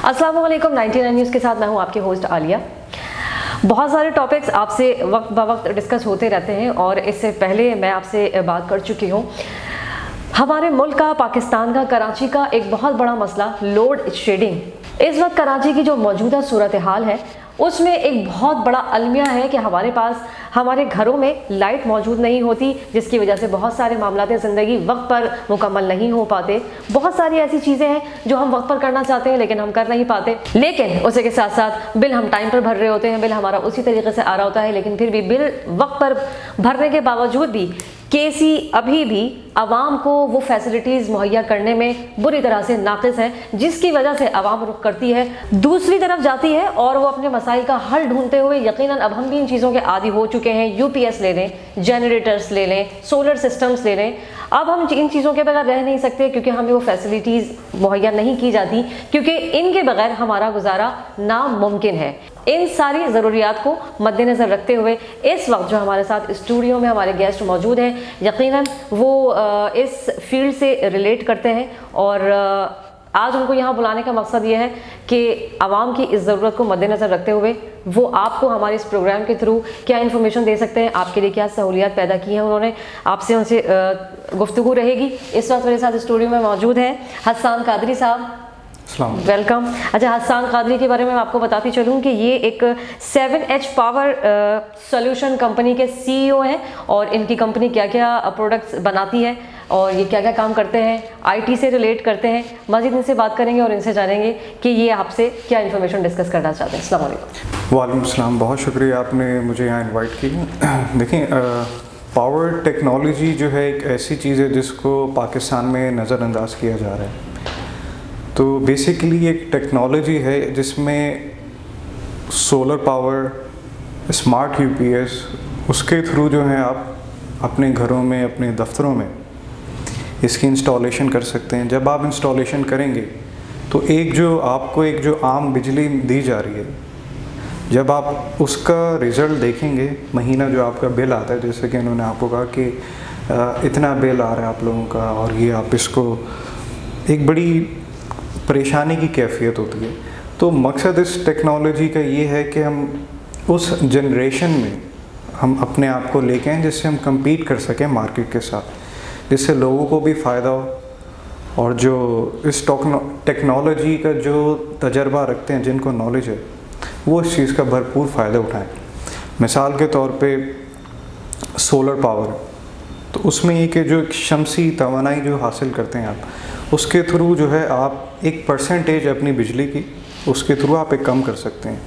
अस्सलाम वालेकुम 99 न्यूज़ के साथ मैं हूं आपकी होस्ट आलिया। बहुत सारे टॉपिक्स आपसे वक्त ब वक्त डिस्कस होते रहते हैं और इससे पहले मैं आपसे बात कर चुकी हूं। हमारे मुल्क का, पाकिस्तान का, कराची का एक बहुत बड़ा मसला लोड शेडिंग। इस वक्त कराची की जो मौजूदा सूरत हाल है उसमें एक बहुत बड़ा अलमिया है कि हमारे पास हमारे घरों में लाइट मौजूद नहीं होती, जिसकी वजह से बहुत सारे मामलात ज़िंदगी वक्त पर मुकम्मल नहीं हो पाते। बहुत सारी ऐसी चीज़ें हैं जो हम वक्त पर करना चाहते हैं लेकिन हम कर नहीं पाते। लेकिन उसी के साथ साथ बिल हम टाइम पर भर रहे होते हैं, बिल हमारा उसी तरीके से आ रहा होता है, लेकिन फिर भी बिल वक्त पर भरने के बावजूद भी केसी अभी भी आवाम को वो फैसिलिटीज़ मुहैया करने में बुरी तरह से नाक़िस है, जिसकी वजह से आवाम रुख करती है, दूसरी तरफ जाती है और वो अपने मसाइल का हल ढूंढते हुए, यकीनन अब हम भी इन चीज़ों के आदी हो चुके हैं। यूपीएस ले लें, जनरेटर्स ले लें, सोलर सिस्टम्स ले लें, अब हम इन चीज़ों के बगैर रह नहीं सकते क्योंकि हमें वो फैसिलिटीज़ मुहैया नहीं की जाती, क्योंकि इनके बगैर हमारा गुजारा नामुमकिन है। इन सारी ज़रूरियात को मद्देनज़र रखते हुए इस वक्त जो हमारे साथ स्टूडियो में हमारे गेस्ट मौजूद हैं, यकीनन वो इस फील्ड से रिलेट करते हैं और आज उनको यहाँ बुलाने का मकसद ये है कि आवाम की इस ज़रूरत को मद्देनज़र रखते हुए वो आपको हमारे इस प्रोग्राम के थ्रू क्या इन्फॉर्मेशन दे सकते हैं, आपके लिए क्या सहूलियात पैदा की हैं उन्होंने, आपसे उनसे गुफ्तगू रहेगी। इस वक्त मेरे साथ स्टूडियो में मौजूद हैं हसन कादरी साहब। वेलकम। अच्छा, हसन कादरी के बारे में मैं आपको बताती चलूँ कि ये एक 7H पावर सॉल्यूशन कंपनी के CEO हैं और इनकी कंपनी क्या क्या प्रोडक्ट्स बनाती है और ये क्या क्या काम करते हैं, IT से रिलेट करते हैं। मज़ीद इनसे बात करेंगे और इनसे जानेंगे कि ये आपसे क्या इन्फॉर्मेशन डिस्कस करना चाहते हैं। अस्सलाम वालेकुम। वालेकुम अस्सलाम, बहुत शुक्रिया आपने मुझे यहाँ इन्वाइट किया। देखिए, पावर टेक्नोलॉजी जो है एक ऐसी चीज़ है जिसको पाकिस्तान में नज़रअंदाज किया जा रहा है। तो बेसिकली एक टेक्नोलॉजी है जिसमें सोलर पावर, स्मार्ट यूपीएस, उसके थ्रू जो है आप अपने घरों में, अपने दफ्तरों में इसकी इंस्टॉलेशन कर सकते हैं। जब आप इंस्टॉलेशन करेंगे तो एक जो आम बिजली दी जा रही है, जब आप उसका रिज़ल्ट देखेंगे, महीना जो आपका बिल आता है, जैसे कि उन्होंने आपको कहा कि इतना बिल आ रहा है आप लोगों का और ये आप इसको, एक बड़ी परेशानी की कैफियत होती है। तो मकसद इस टेक्नोलॉजी का ये है कि हम उस जनरेशन में हम अपने आप को लेके आएँ जिससे हम compete कर सकें मार्केट के साथ, जिससे लोगों को भी फ़ायदा हो और जो इस टेक्नोलॉजी का जो तजर्बा रखते हैं, जिनको नॉलेज है, वो इस चीज़ का भरपूर फ़ायदा उठाएं। मिसाल के तौर पे सोलर पावर, तो उसमें ये कि जो शमसी तवानाई जो हासिल करते हैं आप, उसके थ्रू जो है आप एक परसेंटेज अपनी बिजली की, उसके थ्रू आप एक कम कर सकते हैं।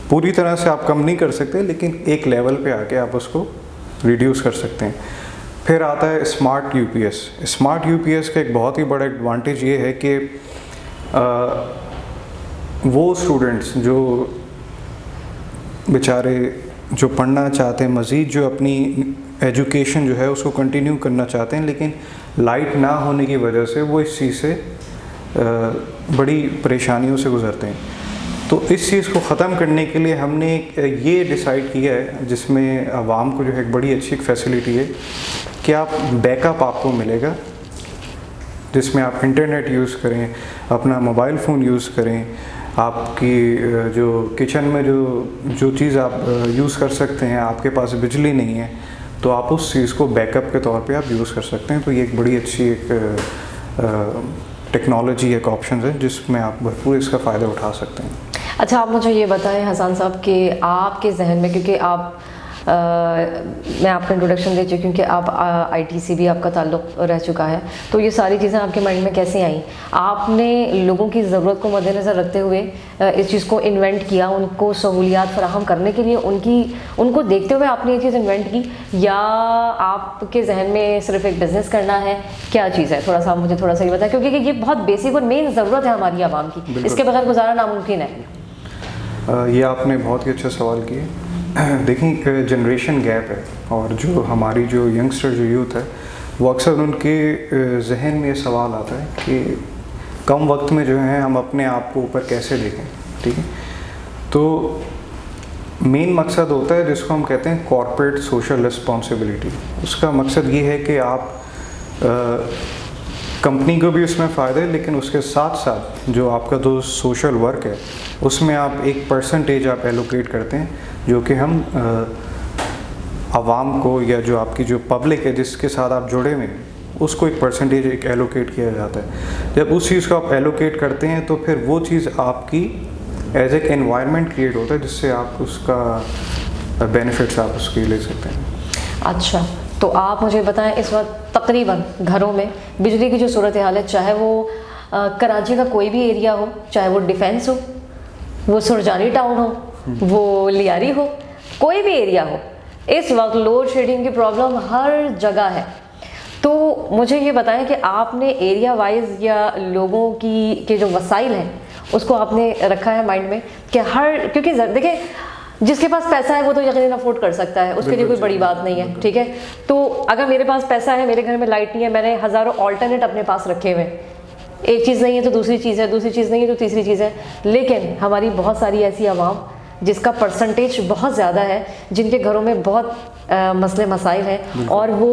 पूरी तरह से आप कम नहीं कर सकते, लेकिन एक लेवल पे आके आप उसको रिड्यूस कर सकते हैं। फिर आता है स्मार्ट यूपीएस। स्मार्ट यूपीएस का एक बहुत ही बड़ा एडवांटेज ये है कि वो स्टूडेंट्स जो बेचारे जो पढ़ना चाहते हैं, मज़ीद जो अपनी एजुकेशन जो है उसको कंटिन्यू करना चाहते हैं, लेकिन लाइट ना होने की वजह से वो इस चीज़ से बड़ी परेशानियों से गुज़रते हैं। तो इस चीज़ को ख़त्म करने के लिए हमने ये डिसाइड किया है, जिसमें आवाम को जो है एक बड़ी अच्छी फैसिलिटी है कि आप बैकअप आपको मिलेगा, जिसमें आप इंटरनेट यूज़ करें, अपना मोबाइल फ़ोन यूज़ करें, आपकी जो किचन में जो चीज़ आप यूज़ कर सकते हैं, आपके पास बिजली नहीं है तो आप उस चीज़ को बैकअप के तौर पे आप यूज़ कर सकते हैं। तो ये एक बड़ी अच्छी एक टेक्नोलॉजी, एक ऑप्शन है जिसमें आप भरपूर इसका फ़ायदा उठा सकते हैं। अच्छा, आप मुझे ये बताएं हसन साहब कि आपके जहन में, क्योंकि आप मैं आपका इंट्रोडक्शन दे चुकी हूँ कि आप IT से भी आपका ताल्लुक़ रह चुका है, तो ये सारी चीज़ें आपके माइंड में कैसे आई? आपने लोगों की ज़रूरत को मद्देनज़र रखते हुए इस चीज़ को इन्वेंट किया, उनको सहूलियात फराहम करने के लिए उनको देखते हुए आपने ये चीज़ इन्वेंट की, या आपके जहन में सिर्फ एक बिज़नेस करना है? क्या चीज़ है, थोड़ा सा मुझे थोड़ा सा ये बताएं, क्योंकि ये बहुत बेसिक और मेन ज़रूरत है हमारी आवाम की, इसके बगैर गुजारा नामुमकिन है। ये आपने बहुत ही अच्छा सवाल किया। देखिए, जनरेशन गैप है और जो हमारी जो यंगस्टर, जो यूथ है, वो अक्सर उनके जहन में ये सवाल आता है कि कम वक्त में जो है हम अपने आप को ऊपर कैसे देखें। ठीक है, तो मेन मकसद होता है जिसको हम कहते हैं कॉर्पोरेट सोशल रिस्पॉन्सिबिलिटी। उसका मकसद ये है कि आप कंपनी को भी उसमें फ़ायदा है, लेकिन उसके साथ साथ जो आपका जो सोशल वर्क है उसमें आप एक परसेंटेज आप एलोकेट करते हैं, जो कि हम आवाम को या जो आपकी जो पब्लिक है जिसके साथ आप जुड़े हुए हैं उसको एक परसेंटेज एक एलोकेट किया जाता है। जब उस चीज़ को आप एलोकेट करते हैं तो फिर वो चीज़ आपकी एज एक एनवायरनमेंट क्रिएट होता है जिससे आप उसका बेनिफिट्स आप उसके ले सकते हैं। अच्छा, तो आप मुझे बताएं इस वक्त तकरीबन घरों में बिजली की जो सूरत हाल है, चाहे वो कराची का कोई भी एरिया हो, चाहे वो डिफेंस हो, वो सुरजानी टाउन हो, वो लियारी हो, कोई भी एरिया हो, इस वक्त लोड शेडिंग की प्रॉब्लम हर जगह है। तो मुझे ये बताएं कि आपने एरिया वाइज या लोगों की के जो वसाइल हैं उसको आपने रखा है माइंड में कि हर, क्योंकि देखिए जिसके पास पैसा है वो तो यकीनन अफोर्ड कर सकता है, उसके लिए कोई बड़ी बात नहीं है, ठीक है। तो अगर मेरे पास पैसा है, मेरे घर में लाइट नहीं है, मैंने हज़ारों ऑल्टरनेट अपने पास रखे हुए हैं, एक चीज़ नहीं है तो दूसरी चीज़ है, दूसरी चीज़ नहीं है तो तीसरी चीज़ है। लेकिन हमारी बहुत सारी ऐसी आवाम जिसका परसेंटेज बहुत ज़्यादा है, जिनके घरों में बहुत मसले मसाइल हैं और वो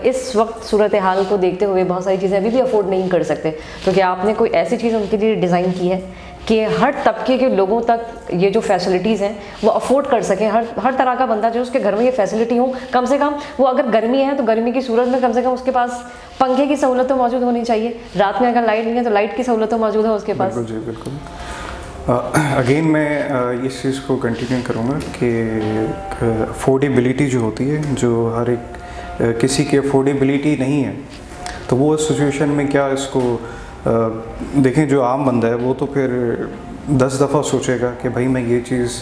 इस वक्त सूरत हाल को देखते हुए बहुत सारी चीज़ें अभी भी अफोर्ड नहीं कर सकते, क्योंकि आपने कोई ऐसी चीज़ उनके लिए डिज़ाइन की है कि हर तबके के लोगों तक ये जो फैसिलिटीज़ हैं वो अफोर्ड कर सकें। हर तरह का बंदा जो उसके घर में ये फैसिलिटी हो, कम से कम वो अगर गर्मी है तो गर्मी की सूरत में कम से कम उसके पास पंखे की सहूलत तो मौजूद होनी चाहिए, रात में अगर लाइट नहीं है तो लाइट की सहूलत तो मौजूद है उसके पास। बिल्कुल जी, बिल्कुल। अगेन मैं इस चीज़ को कंटिन्यू करूँगा कि अफोर्डेबिलिटी जो होती है, जो हर एक किसी की अफोर्डेबिलिटी नहीं है, तो वो सिचुएशन में क्या इसको देखें, जो आम बंदा है वो तो फिर 10 दफ़ा सोचेगा कि भाई मैं ये चीज़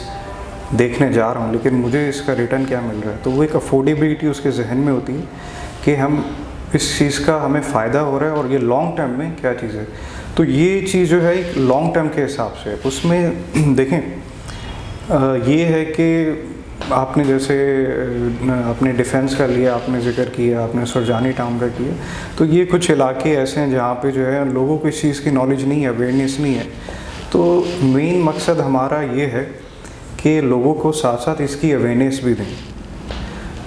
देखने जा रहा हूँ लेकिन मुझे इसका रिटर्न क्या मिल रहा है। तो वो एक अफोर्डेबिलिटी उसके जहन में होती है कि हम इस चीज़ का हमें फ़ायदा हो रहा है और ये लॉन्ग टर्म में क्या चीज़ है। तो ये चीज़ जो है एक लॉन्ग टर्म के हिसाब से उसमें देखें ये है कि आपने जैसे अपने डिफेंस का लिया, आपने जिक्र किया, आपने सुरजानी टाउन का किया, तो ये कुछ इलाके ऐसे हैं जहाँ पे जो है लोगों को इस चीज़ की नॉलेज नहीं है, अवेयरनेस नहीं है। तो मेन मकसद हमारा ये है कि लोगों को साथ साथ इसकी अवेयरनेस भी दें।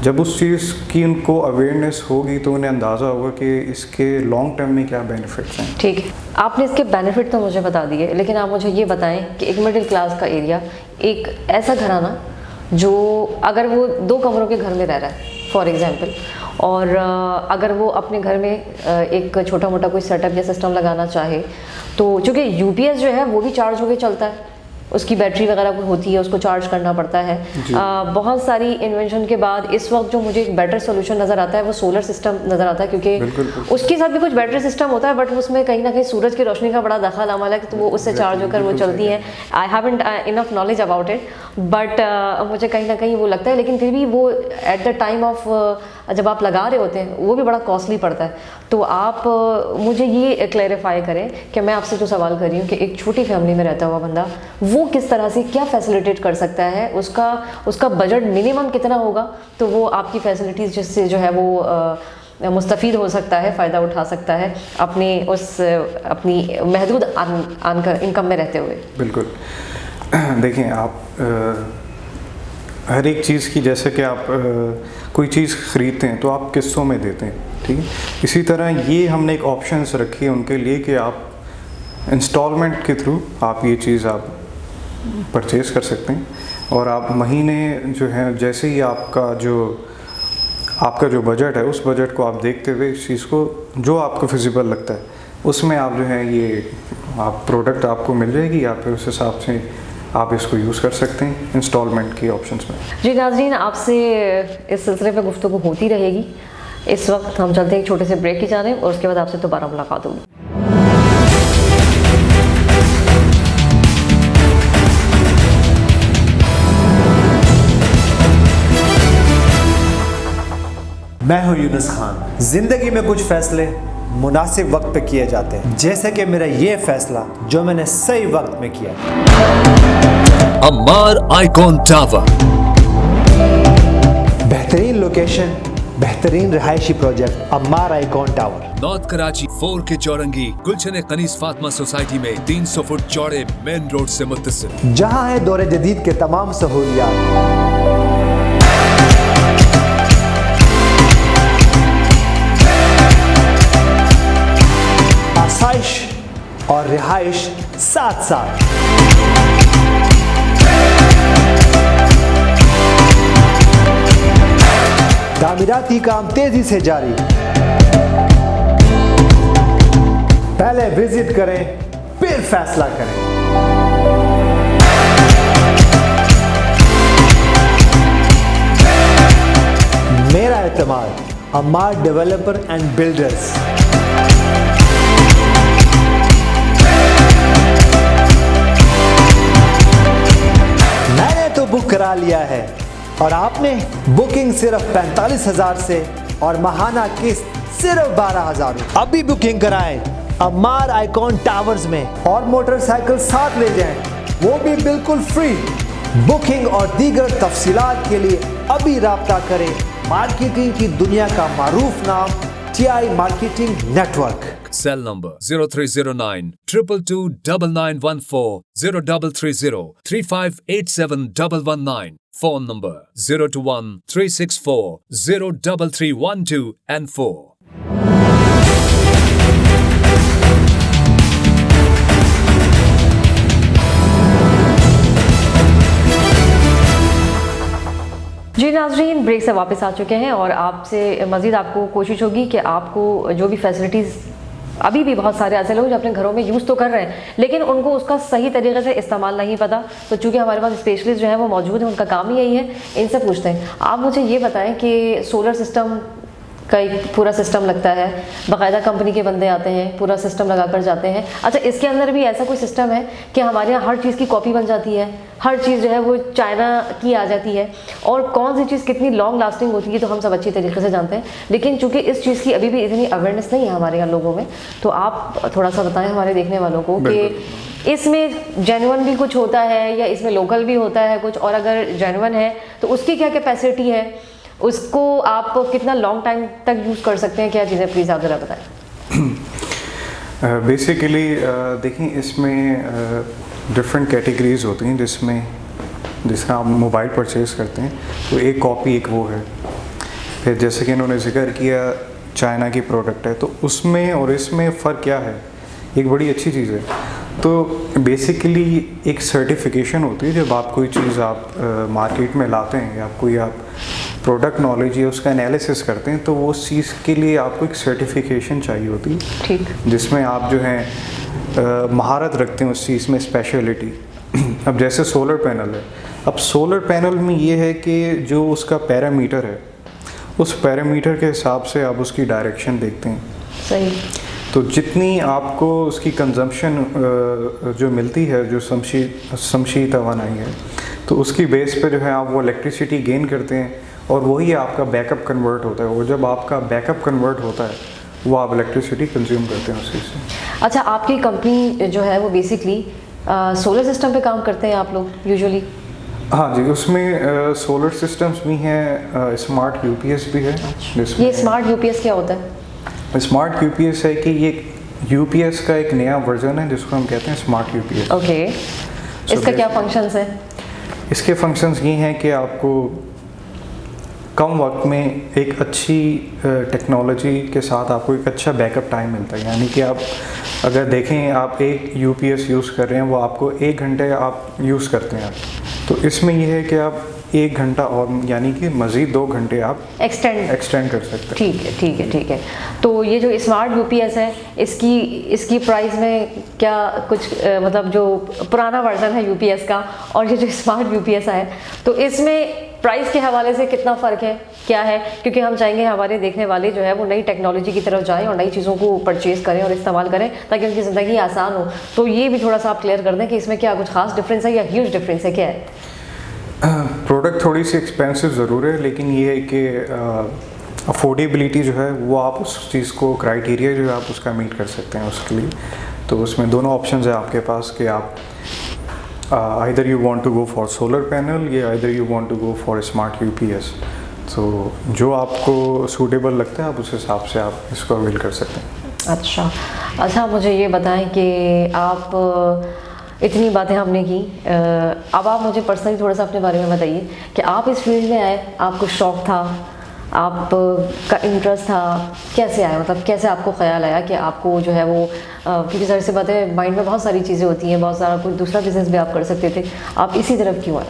जब उस चीज़ की उनको अवेयरनेस होगी तो उन्हें अंदाज़ा होगा कि इसके लॉन्ग टर्म में क्या बेनिफिट्स हैं। ठीक है, आपने इसके बेनिफिट तो मुझे बता दिए, लेकिन आप मुझे ये बताएं कि एक मिडिल क्लास का एरिया, एक ऐसा घराना जो अगर वो 2 कमरों के घर में रह रहा है फॉर एग्जांपल, और अगर वो अपने घर में एक छोटा मोटा कोई सेटअप या सिस्टम लगाना चाहे, तो चूँकि यूपीएस जो है वो भी चार्ज होकर चलता है, उसकी बैटरी वगैरह होती है, उसको चार्ज करना पड़ता है। बहुत सारी इन्वेंशन के बाद इस वक्त जो मुझे एक बेटर सोल्यूशन नज़र आता है वो सोलर सिस्टम नज़र आता है, क्योंकि उसके साथ भी कुछ बैटरी सिस्टम होता है बट उसमें कहीं ना कहीं सूरज की रोशनी का बड़ा दखल अमल है, तो वो उससे चार्ज होकर वो चलती हैं। I haven't enough knowledge about it, but मुझे कहीं ना कहीं वो लगता है, लेकिन फिर भी वो एट द टाइम ऑफ जब आप लगा रहे होते हैं वो भी बड़ा कॉस्टली पड़ता है। तो आप मुझे ये क्लैरिफाई करें कि मैं आपसे जो सवाल कर रही हूँ कि एक छोटी फैमिली में रहता हुआ बंदा वो किस तरह से क्या फैसिलिटेट कर सकता है, उसका बजट मिनिमम कितना होगा तो वो आपकी फैसिलिटीज़ जिससे जो है वो मुस्तफ़ीद हो सकता है, फ़ायदा उठा सकता है अपनी महदूद इनकम में रहते हुए। बिल्कुल। देखें आप हर एक चीज़ की, जैसे कि आप कोई चीज़ ख़रीदते हैं तो आप किस्तों में देते हैं, ठीक है। इसी तरह ये हमने एक ऑप्शंस रखी है उनके लिए कि आप इंस्टॉलमेंट के थ्रू आप ये चीज़ आप परचेज़ कर सकते हैं, और आप महीने जो है जैसे ही आपका जो बजट है उस बजट को आप देखते हुए इस चीज़ को जो आपको फिजिबल लगता है उसमें आप जो है ये आप प्रोडक्ट आपको मिल जाएगी, या फिर उस हिसाब से आप इसको यूज़ कर सकते हैं इंस्टॉलमेंट की ऑप्शंस में। जी नाज़रीन, आपसे इस सिलसिले में गुफ्तगू होती रहेगी। इस वक्त हम चलते हैं एक छोटे से ब्रेक की जानिब और उसके बाद आपसे दोबारा मुलाकात होगी। मैं हूं यूनुस खान। जिंदगी में कुछ फैसले मुनासिब वक्त पे किए जाते हैं, जैसे कि मेरा ये फैसला जो मैंने सही वक्त में किया। अम्मार आइकॉन टावर, बेहतरीन लोकेशन, बेहतरीन रिहायशी project Ammar icon tower, north Karachi 4 के चौरंगी गुलशन कनीस फातिमा सोसाइटी में 300 फुट चौड़े मेन रोड से मुत्तसिल, जहां है दौरे जदीद के तमाम सहूलियात। आसाइश और रिहाइश साथ साथ। तामीराती काम तेजी से जारी। पहले विजिट करें, फिर फैसला करें। मेरा एतमाद अम्मार डेवलपर एंड बिल्डर्स। मैंने तो बुक करा लिया है और आपने? बुकिंग सिर्फ 45,000 से और महाना किस्त सिर्फ 12,000। अभी बुकिंग कराएं अम्मार आइकॉन टावर्स में और मोटरसाइकिल साथ ले जाएं, वो भी बिल्कुल फ्री। बुकिंग और दीगर तफसीलात के लिए अभी राब्ता करें मार्केटिंग की दुनिया का मारूफ नाम TI marketing network. Cell number 0309 222 9914 0330 3587119. Phone number 021 364 03312 and 4. जी नाज़रीन, ब्रेक से वापस आ चुके हैं और आपसे मज़ीद आपको कोशिश होगी कि आपको जो भी फैसिलिटीज़, अभी भी बहुत सारे ऐसे लोग जो अपने घरों में यूज़ तो कर रहे हैं लेकिन उनको उसका सही तरीके से इस्तेमाल नहीं पता, तो चूँकि हमारे पास स्पेशलिस्ट जो है वो मौजूद है, उनका काम ही यही है। इनसे पूछते हैं, आप मुझे ये बताएं कि सोलर सिस्टम का एक पूरा सिस्टम लगता है, बाकायदा कंपनी के बंदे आते हैं, पूरा सिस्टम लगा कर जाते हैं। अच्छा, इसके अंदर भी ऐसा कोई सिस्टम है कि हमारे यहाँ हर चीज़ की कॉपी बन जाती है, हर चीज़ जो है वो चाइना की आ जाती है, और कौन सी चीज़ कितनी लॉन्ग लास्टिंग होती है तो हम सब अच्छी तरीके से जानते हैं, लेकिन चूंकि इस चीज़ की अभी भी इतनी अवेयरनेस नहीं है हमारे यहाँ लोगों में, तो आप थोड़ा सा बताएं हमारे देखने वालों को कि इसमें जेन्युइन भी कुछ होता है या इसमें लोकल भी होता है कुछ, और अगर जेन्युइन है तो उसकी क्या कैपेसिटी है, उसको आप कितना लॉन्ग टाइम तक यूज़ कर सकते हैं, क्या चीज़ें प्लीज़ आप ज़रा बताएं। बेसिकली देखिए, इसमें डिफरेंट कैटेगरीज होती हैं, जिसका आप मोबाइल परचेज़ करते हैं तो एक कॉपी एक वो है। फिर जैसे कि इन्होंने जिक्र किया चाइना की प्रोडक्ट है, तो उसमें और इसमें फ़र्क क्या है, एक बड़ी अच्छी चीज़ है। तो बेसिकली एक सर्टिफिकेशन होती है, जब आप कोई चीज़ आप मार्केट में लाते हैं या कोई आप प्रोडक्ट नॉलेज या उसका एनालिसिस करते हैं, तो वो उस चीज़ के लिए आपको एक सर्टिफिकेशन चाहिए होती है, ठीक, जिसमें आप जो है महारत रखते हैं उस चीज़ में, स्पेशलिटी। अब जैसे सोलर पैनल है, अब सोलर पैनल में ये है कि जो उसका पैरामीटर है, उस पैरामीटर के हिसाब से आप उसकी डायरेक्शन देखते हैं। सही। तो जितनी आपको उसकी कंजम्पशन जो मिलती है, जो शमशी तवानाई है, तो उसकी बेस पे जो है आप वो इलेक्ट्रिसिटी गेन करते हैं और वही आपका बैकअप कन्वर्ट होता है। और जब आपका बैकअप कन्वर्ट होता है वो आप इलेक्ट्रिसिटी कंज्यूम करते हैं उसी से। अच्छा, आपकी कंपनी जो है वो बेसिकली सोलर सिस्टम पे काम करते हैं आप लोग यूजुअली? हाँ जी, उसमें सोलर सिस्टम्स भी हैं, स्मार्ट यूपीएस भी है। ये स्मार्ट यूपीएस क्या होता है? स्मार्ट यूपीएस है कि ये यूपीएस का एक नया वर्जन है जिसको हम कहते हैं स्मार्ट यूपीएस। ओके, इसका क्या फंक्शंस है? इसके फंक्शंस ये हैं कि आपको कम वक्त में एक अच्छी टेक्नोलॉजी के साथ आपको एक अच्छा बैकअप टाइम मिलता है। यानी कि आप अगर देखें, आप एक यूपीएस यूज़ कर रहे हैं, वो आपको 1 घंटे आप यूज़ करते हैं, तो इसमें यह है कि आप 1 घंटा और यानी कि मज़ीद 2 घंटे आप एक्सटेंड कर सकते हैं। ठीक है, ठीक है, ठीक है। तो ये जो स्मार्ट यूपीएस है, इसकी प्राइस में क्या कुछ मतलब जो पुराना वर्जन है यूपीएस का और ये जो स्मार्ट यूपीएस है, तो इसमें प्राइस के हवाले से कितना फ़र्क है, क्या है? क्योंकि हम चाहेंगे हमारे देखने वाले जो है वो नई टेक्नोलॉजी की तरफ जाएं और नई चीज़ों को परचेज़ करें और इस्तेमाल करें ताकि उनकी ज़िंदगी आसान हो। तो ये भी थोड़ा सा आप क्लियर कर दें कि इसमें क्या कुछ खास डिफरेंस है या ह्यूज डिफरेंस है, क्या है? प्रोडक्ट थोड़ी सी एक्सपेंसिव ज़रूर है, लेकिन ये है कि अफोर्डेबिलिटी जो है वो आप उस चीज़ को क्राइटेरिया जो है आप उसका मीट कर सकते हैं उसके लिए। तो उसमें दोनों ऑप्शंस है आपके पास कि आप either you want to go for solar panel या either you want to go for smart UPS। तो जो आपको सूटेबल लगता है आप उस हिसाब से आप इसको अवेल कर सकते हैं। अच्छा, मुझे ये बताएं कि आप इतनी बातें हमने की, अब आप मुझे पर्सनली थोड़ा सा अपने बारे में बताइए कि आप इस फील्ड में आए, आपको शौक़ था, आप का इंटरेस्ट था, कैसे आया, मतलब कैसे आपको ख्याल आया कि आपको जो है वो क्योंकि ज़ाहिर सी बात है माइंड में बहुत सारी चीज़ें होती हैं, बहुत सारा कोई दूसरा बिजनेस भी आप कर सकते थे, आप इसी तरफ क्यों आए?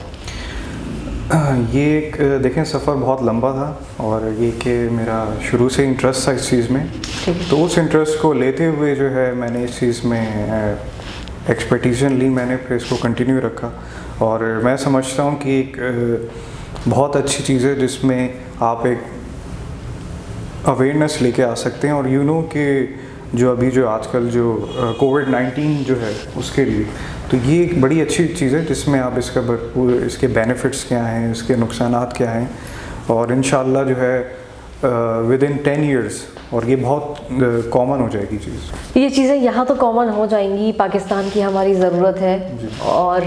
ये एक देखें सफ़र बहुत लंबा था और ये कि मेरा शुरू से इंटरेस्ट था इस चीज़ में, ठीक है। तो उस इंटरेस्ट को लेते हुए जो है मैंने इस चीज़ में एक्सपर्टीज़न ली, मैंने फिर इसको कंटिन्यू रखा और मैं समझता हूँ कि एक बहुत अच्छी चीज़ है जिसमें आप एक अवेयरनेस लेके आ सकते हैं। और यू नो कि जो अभी जो आजकल जो कोविड-19 जो है उसके लिए, तो ये एक बड़ी अच्छी चीज़ है जिसमें आप इसका भरपूर इसके बेनिफिट्स क्या हैं, इसके नुकसानात क्या हैं, और इंशाल्लाह जो है विद इन 10 ईयर्स और ये बहुत कॉमन हो जाएगी चीज़। ये चीज़ें यहाँ तो कॉमन हो जाएंगी, पाकिस्तान की हमारी ज़रूरत है और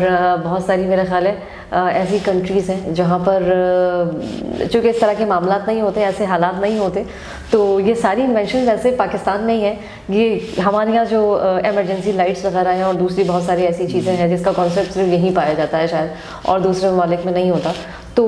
बहुत सारी मेरा ख्याल है ऐसी कंट्रीज़ हैं जहाँ पर चूँकि इस तरह के मामलात नहीं होते, ऐसे हालात नहीं होते, तो ये सारी इन्वेंशन वैसे पाकिस्तान में ही है। ये हमारे यहाँ जो इमरजेंसी लाइट्स वगैरह हैं और दूसरी बहुत सारी ऐसी चीज़ें हैं जिसका कॉन्सेप्ट सिर्फ यहीं पाया जाता है शायद, और दूसरे ममालिक में नहीं होता। तो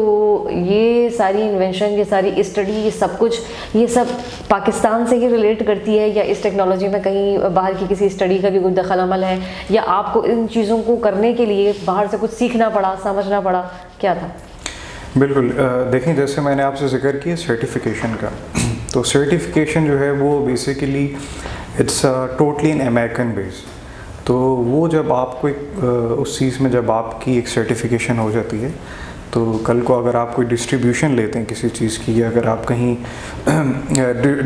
ये सारी इन्वेंशन, ये सारी स्टडी, ये सब कुछ, ये सब पाकिस्तान से ही रिलेट करती है, या इस टेक्नोलॉजी में कहीं बाहर की किसी स्टडी का भी कोई दखल अमल है, या आपको इन चीज़ों को करने के लिए बाहर से कुछ सीखना पड़ा, समझना पड़ा, क्या था? बिल्कुल, देखें जैसे मैंने आपसे जिक्र किया सर्टिफिकेशन का, तो सर्टिफिकेशन जो है वो basically it's totally in American base. तो वो जब आपको उस चीज़ में जब आपकी एक सर्टिफिकेशन हो जाती है, तो कल को अगर आप कोई डिस्ट्रीब्यूशन लेते हैं किसी चीज़ की, या अगर आप कहीं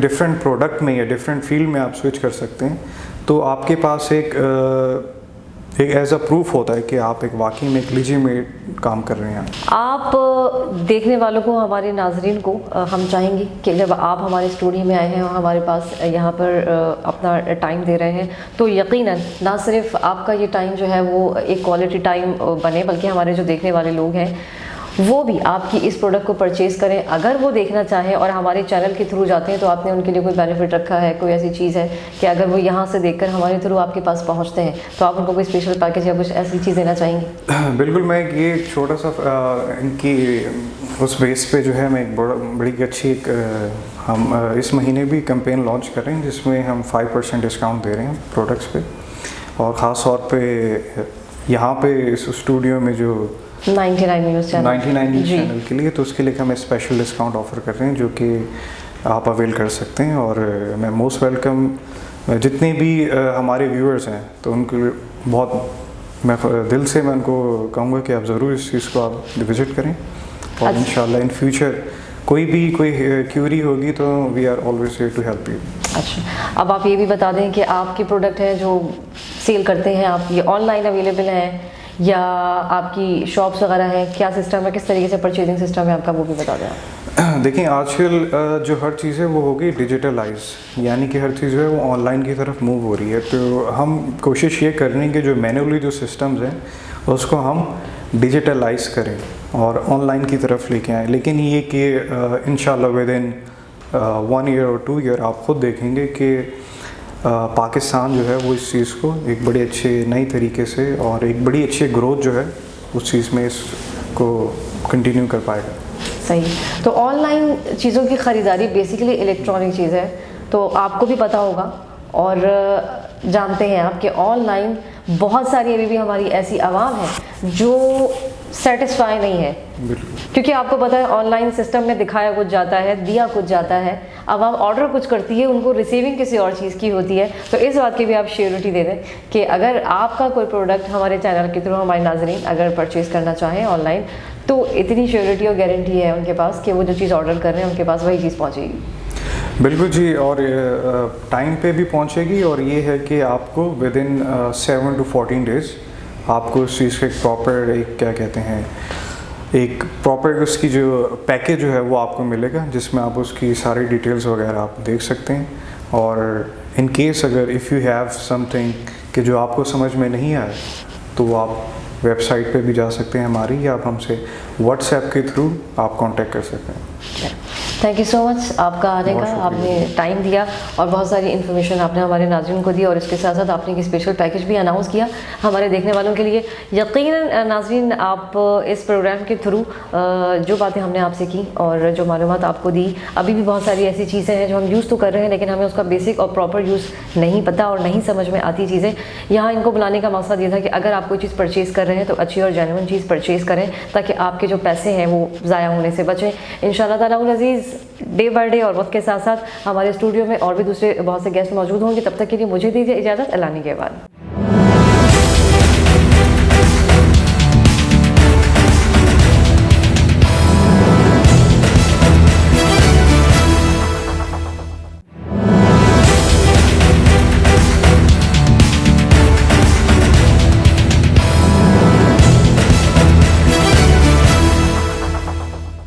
डिफरेंट प्रोडक्ट में या डिफरेंट फील्ड में आप स्विच कर सकते हैं, तो आपके पास एक एज अ प्रूफ होता है कि आप एक वाकई में एक लीजिटिमेट काम कर रहे हैं। आप देखने वालों को, हमारे नाजरीन को हम चाहेंगे कि जब आप हमारे स्टूडियो में आए हैं और हमारे पास यहाँ पर अपना टाइम दे रहे हैं, तो यकीनन ना सिर्फ आपका ये टाइम जो है वो एक क्वालिटी टाइम बने, बल्कि हमारे जो देखने वाले लोग हैं वो भी आपकी इस प्रोडक्ट को परचेज़ करें। अगर वो देखना चाहें और हमारे चैनल के थ्रू जाते हैं, तो आपने उनके लिए कोई बेनिफिट रखा है, कोई ऐसी चीज़ है कि अगर वो यहाँ से देखकर हमारे थ्रू आपके पास पहुँचते हैं, तो आप उनको कोई स्पेशल पैकेज या कुछ ऐसी चीज़ देना चाहेंगे? बिल्कुल, मैं ये एक छोटा सा इनकी उस बेस पे जो है मैं एक बड़ी अच्छी एक हम इस महीने भी कैंपेन लॉन्च कर रहे हैं जिसमें हम 5% डिस्काउंट दे रहे हैं प्रोडक्ट्स पे, और ख़ास तौर पे यहाँ पे इस स्टूडियो में जो 99 न्यूज़ चैनल के लिए, तो उसके लिए हम स्पेशल डिस्काउंट ऑफ़र कर रहे हैं जो कि आप अवेल कर सकते हैं। और मैं मोस्ट वेलकम जितने भी हमारे व्यूअर्स हैं, तो उनको बहुत मैं दिल से मैं उनको कहूँगा कि आप ज़रूर इस चीज़ को आप विज़िट करें, और इंशाल्लाह इन फ्यूचर कोई क्यूरी होगी तो we are always here to help you. अच्छा, अब आप ये भी बता दें कि आपके प्रोडक्ट हैं जो सेल करते हैं आप, ये ऑनलाइन अवेलेबल हैं या आपकी शॉप्स वगैरह हैं, क्या सिस्टम है, किस तरीके से परचेजिंग सिस्टम है आपका, वो भी बता दें आप। देखिए आजकल जो हर चीज़ है वो हो गई डिजिटलाइज, यानी कि हर चीज़ जो है वो ऑनलाइन की तरफ मूव हो रही है। तो हम कोशिश ये कर रहे हैं कि जो मैनुअली जो सिस्टम्स हैं उसको हम डिजिटलाइज करें और ऑनलाइन की तरफ लेके आएँ। लेकिन ये कि इंशाल्लाह विद इन 1 ईयर और 2 ईयर आप ख़ुद देखेंगे कि पाकिस्तान जो है वो इस चीज़ को एक बड़े अच्छे नई तरीके से और एक बड़ी अच्छी ग्रोथ जो है उस चीज़ में इसको कंटिन्यू कर पाएगा। सही। तो ऑनलाइन चीज़ों की ख़रीदारी बेसिकली इलेक्ट्रॉनिक चीज़ है, तो आपको भी पता होगा और जानते हैं आप कि ऑनलाइन बहुत सारी अभी भी हमारी ऐसी आवाम है जो सेटिस्फाई नहीं है, क्योंकि आपको पता है ऑनलाइन सिस्टम में दिखाया कुछ जाता है, दिया कुछ जाता है, अब हम ऑर्डर कुछ करती है, उनको रिसीविंग किसी और चीज़ की होती है। तो इस बात की भी आप श्योरिटी दे दें कि अगर आपका कोई प्रोडक्ट हमारे चैनल के थ्रू हमारे नाजरीन अगर परचेज़ करना चाहें ऑनलाइन, तो इतनी श्योरिटी और गारंटी है उनके पास कि वो जो चीज़ ऑर्डर कर रहे हैं उनके पास वही चीज़ पहुँचेगी। बिल्कुल जी, और टाइम पे भी पहुँचेगी, और ये है कि आपको विद इन 7 to 14 डेज़ आपको उस चीज़ का एक प्रॉपर एक क्या कहते हैं एक प्रॉपर उसकी जो पैकेज जो है वो आपको मिलेगा, जिसमें आप उसकी सारी डिटेल्स वगैरह आप देख सकते हैं। और इन केस अगर इफ़ यू हैव समथिंग कि जो आपको समझ में नहीं आए, तो आप वेबसाइट पे भी जा सकते हैं हमारी, या आप हमसे व्हाट्सएप के थ्रू आप कांटेक्ट कर सकते हैं। थैंक यू सो मच आपका आने का, आपने टाइम दिया और बहुत सारी इन्फॉर्मेशन आपने हमारे नाज़रीन को दी और इसके साथ साथ आपने एक स्पेशल पैकेज भी अनाउंस किया हमारे देखने वालों के लिए। यकीनन नाज़रीन आप इस प्रोग्राम के थ्रू जो बातें हमने आपसे की और जो मालूमात आपको दी, अभी भी बहुत सारी ऐसी चीज़ें हैं जो हम यूज़ तो कर रहे हैं लेकिन हमें उसका बेसिक और प्रॉपर यूज़ नहीं पता और नहीं समझ में आती चीज़ें। यहाँ इनको बुलाने का मकसद ये था कि अगर आप कोई चीज़ परचेज़ कर रहे हैं तो अच्छी और जेन्युइन चीज़ परचेज़ करें ताकि आपके जो पैसे हैं वो ज़ाया होने से बचें। इंशाल्लाह ताला अज़ीज़ डे बाय डे और वक्त के साथ साथ हमारे स्टूडियो में और भी दूसरे बहुत से गेस्ट मौजूद होंगे। तब तक के लिए मुझे दीजिए इजाज़त। अल्लाह के बाद।